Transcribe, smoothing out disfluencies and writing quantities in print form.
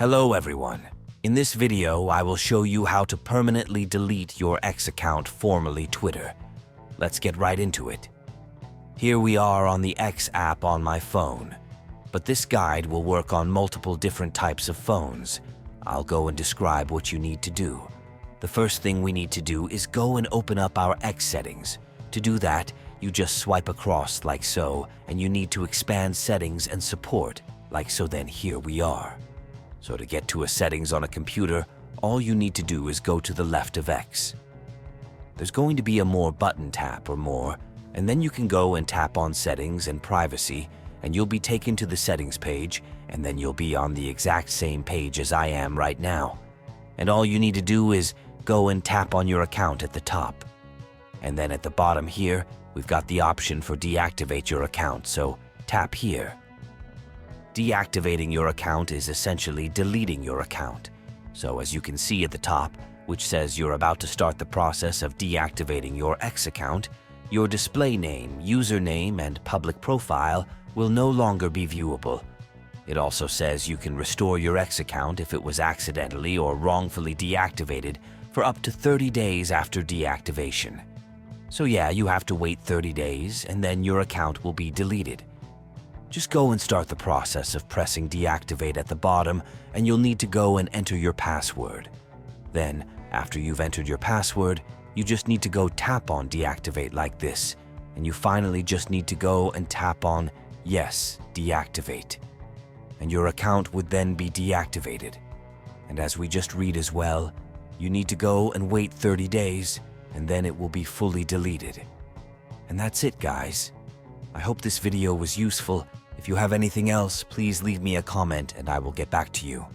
Hello everyone. In this video, I will show you how to permanently delete your X account, formerly Twitter. Let's get right into it. Here we are on the X app on my phone, but this guide will work on multiple different types of phones. I'll go and describe what you need to do. The first thing we need to do is go and open up our X settings. To do that, you just swipe across like so, and you need to expand settings and support, like so. Then here we are. So to get to a settings on a computer, all you need to do is go to the left of X. There's going to be a more button tap or more, and then you can go and tap on settings and privacy, and you'll be taken to the settings page, and then you'll be on the exact same page as I am right now. And all you need to do is go and tap on your account at the top. And then at the bottom here, we've got the option for deactivate your account, so tap here. Deactivating your account is essentially deleting your account. So as you can see at the top, which says you're about to start the process of deactivating your X account, your display name, username, and public profile will no longer be viewable. It also says you can restore your X account if it was accidentally or wrongfully deactivated for up to 30 days after deactivation. So yeah, you have to wait 30 days and then your account will be deleted. Just go and start the process of pressing deactivate at the bottom, and you'll need to go and enter your password. Then, after you've entered your password, you just need to go tap on deactivate like this, and you finally just need to go and tap on yes, deactivate. And your account would then be deactivated. And as we just read as well, you need to go and wait 30 days, and then it will be fully deleted. And that's it, guys. I hope this video was useful. If you have anything else, please leave me a comment and I will get back to you.